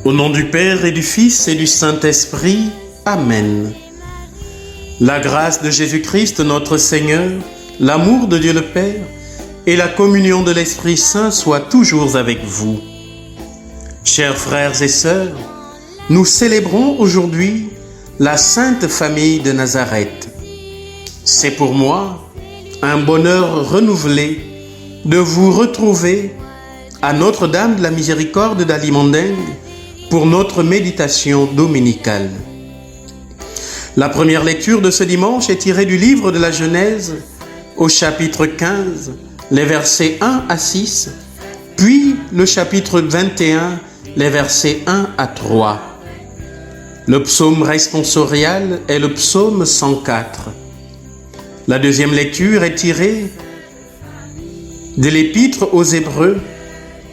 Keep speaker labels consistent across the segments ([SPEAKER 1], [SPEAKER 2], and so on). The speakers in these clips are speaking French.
[SPEAKER 1] Au nom du Père et du Fils et du Saint-Esprit. Amen. La grâce de Jésus-Christ, notre Seigneur, l'amour de Dieu le Père et la communion de l'Esprit Saint soient toujours avec vous. Chers frères et sœurs, nous célébrons aujourd'hui la Sainte Famille de Nazareth. C'est pour moi un bonheur renouvelé de vous retrouver à Notre-Dame de la Miséricorde d'Ali-Manding pour notre méditation dominicale. La première lecture de ce dimanche est tirée du livre de la Genèse au chapitre 15, les versets 1 à 6, puis le chapitre 21, les versets 1 à 3. Le psaume responsorial est le psaume 104. La deuxième lecture est tirée de l'épître aux Hébreux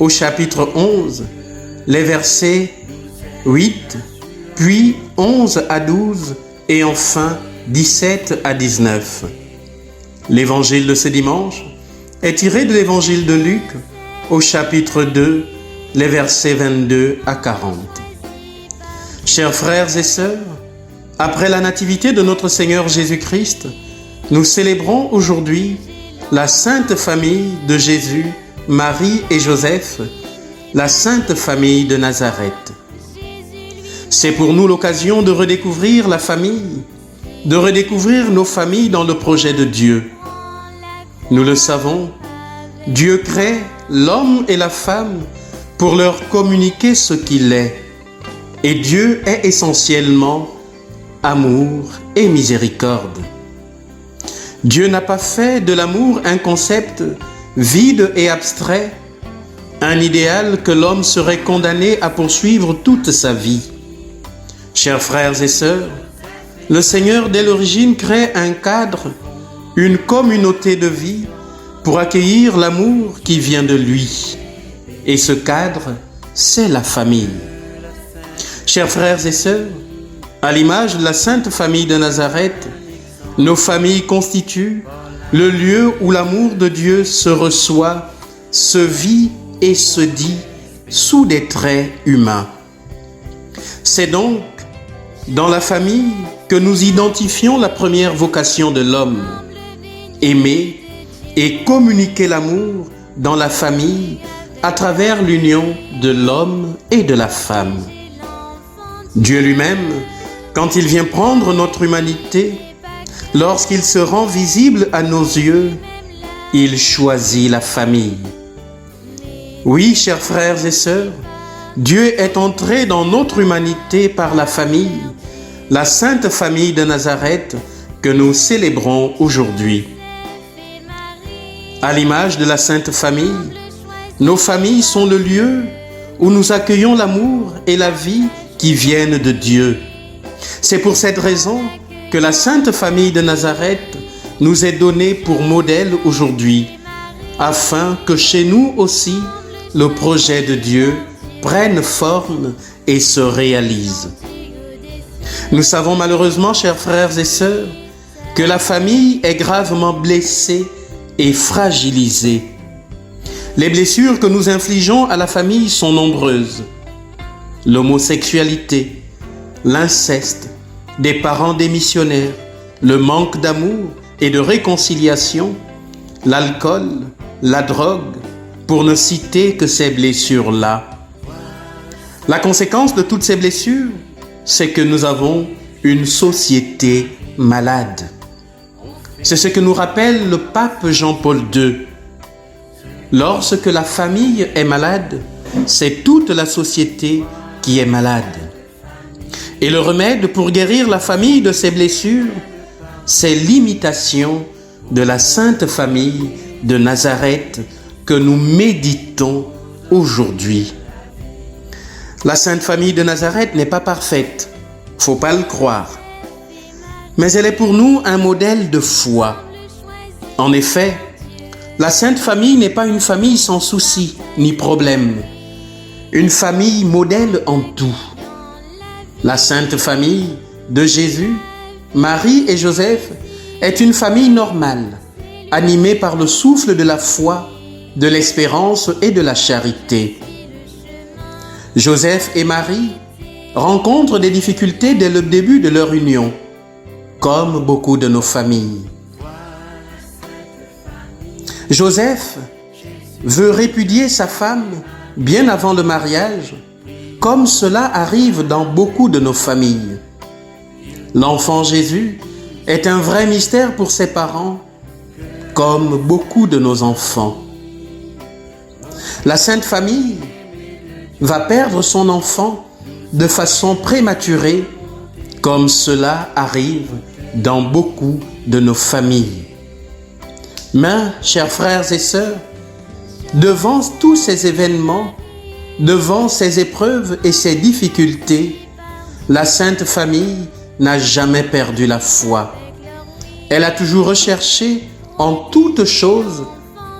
[SPEAKER 1] au chapitre 11, les versets 8, puis 11 à 12 et enfin 17 à 19. L'évangile de ce dimanche est tiré de l'évangile de Luc au chapitre 2, les versets 22 à 40. Chers frères et sœurs, après la nativité de notre Seigneur Jésus-Christ, nous célébrons aujourd'hui la Sainte Famille de Jésus, Marie et Joseph, la Sainte Famille de Nazareth. C'est pour nous l'occasion de redécouvrir la famille, de redécouvrir nos familles dans le projet de Dieu. Nous le savons, Dieu crée l'homme et la femme pour leur communiquer ce qu'il est. Et Dieu est essentiellement amour et miséricorde. Dieu n'a pas fait de l'amour un concept vide et abstrait, un idéal que l'homme serait condamné à poursuivre toute sa vie. Chers frères et sœurs, le Seigneur dès l'origine crée un cadre, une communauté de vie pour accueillir l'amour qui vient de lui. Et ce cadre, c'est la famille. Chers frères et sœurs, à l'image de la Sainte Famille de Nazareth, nos familles constituent le lieu où l'amour de Dieu se reçoit, se vit et se dit sous des traits humains. C'est donc dans la famille que nous identifions la première vocation de l'homme, aimer et communiquer l'amour dans la famille à travers l'union de l'homme et de la femme. Dieu lui-même, quand il vient prendre notre humanité, lorsqu'il se rend visible à nos yeux, il choisit la famille. Oui, chers frères et sœurs, Dieu est entré dans notre humanité par la famille, la Sainte Famille de Nazareth que nous célébrons aujourd'hui. À l'image de la Sainte Famille, nos familles sont le lieu où nous accueillons l'amour et la vie qui viennent de Dieu. C'est pour cette raison que la Sainte Famille de Nazareth nous est donnée pour modèle aujourd'hui, afin que chez nous aussi, le projet de Dieu prenne forme et se réalise. Nous savons malheureusement, chers frères et sœurs, que la famille est gravement blessée et fragilisée. Les blessures que nous infligeons à la famille sont nombreuses. L'homosexualité, l'inceste, des parents démissionnaires, le manque d'amour et de réconciliation, l'alcool, la drogue, pour ne citer que ces blessures-là. La conséquence de toutes ces blessures, c'est que nous avons une société malade. C'est ce que nous rappelle le pape Jean-Paul II. Lorsque la famille est malade, c'est toute la société qui est malade. Et le remède pour guérir la famille de ces blessures, c'est l'imitation de la Sainte Famille de Nazareth que nous méditons aujourd'hui. La Sainte Famille de Nazareth n'est pas parfaite, faut pas le croire. Mais elle est pour nous un modèle de foi. En effet, la Sainte Famille n'est pas une famille sans soucis ni problèmes. Une famille modèle en tout. La Sainte Famille de Jésus, Marie et Joseph est une famille normale, animée par le souffle de la foi, de l'espérance et de la charité. Joseph et Marie rencontrent des difficultés dès le début de leur union, comme beaucoup de nos familles. Joseph veut répudier sa femme bien avant le mariage, comme cela arrive dans beaucoup de nos familles. L'enfant Jésus est un vrai mystère pour ses parents, comme beaucoup de nos enfants. La Sainte Famille va perdre son enfant de façon prématurée, comme cela arrive dans beaucoup de nos familles. Mais, chers frères et sœurs, devant tous ces événements, devant ces épreuves et ces difficultés, la Sainte Famille n'a jamais perdu la foi. Elle a toujours recherché en toutes choses,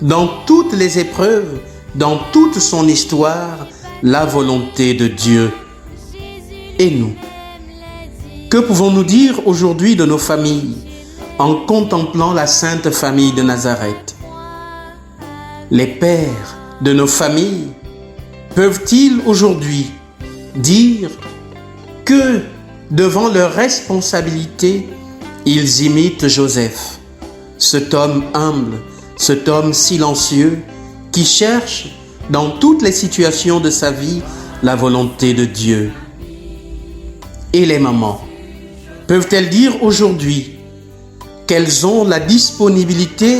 [SPEAKER 1] dans toutes les épreuves, dans toute son histoire, la volonté de Dieu. Et nous, que pouvons-nous dire aujourd'hui de nos familles en contemplant la Sainte Famille de Nazareth? Les pères de nos familles peuvent-ils aujourd'hui dire que devant leurs responsabilités, ils imitent Joseph, cet homme humble, cet homme silencieux qui cherche dans toutes les situations de sa vie la volonté de Dieu? Et les mamans peuvent-elles dire aujourd'hui qu'elles ont la disponibilité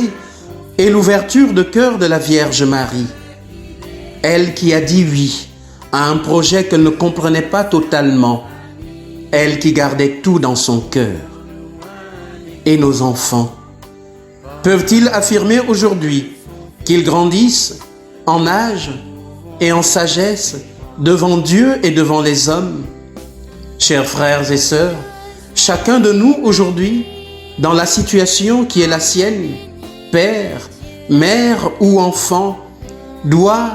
[SPEAKER 1] et l'ouverture de cœur de la Vierge Marie, elle qui a dit oui à un projet qu'elle ne comprenait pas totalement, elle qui gardait tout dans son cœur? Et nos enfants peuvent-ils affirmer aujourd'hui qu'ils grandissent en âge et en sagesse devant Dieu et devant les hommes? Chers frères et sœurs, chacun de nous aujourd'hui, dans la situation qui est la sienne, père, mère ou enfant, doit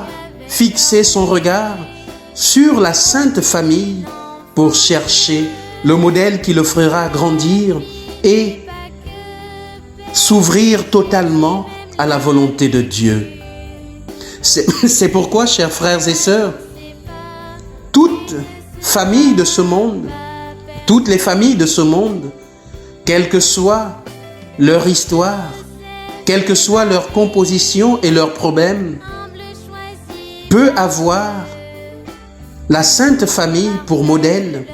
[SPEAKER 1] fixer son regard sur la Sainte Famille pour chercher le modèle qui le fera grandir et s'ouvrir totalement à la volonté de Dieu. C'est pourquoi, chers frères et sœurs, toute famille de ce monde, toutes les familles de ce monde, quelle que soit leur histoire, quelle que soit leur composition et leurs problèmes, peut avoir la Sainte Famille pour modèle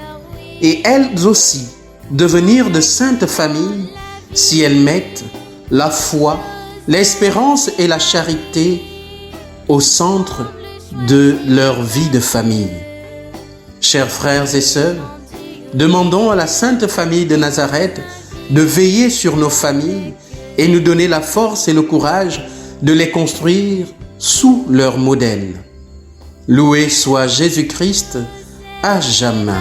[SPEAKER 1] et elles aussi devenir de saintes familles si elles mettent la foi, l'espérance et la charité au centre de leur vie de famille. Chers frères et sœurs, demandons à la Sainte Famille de Nazareth de veiller sur nos familles et nous donner la force et le courage de les construire sous leur modèle. Loué soit Jésus-Christ à jamais.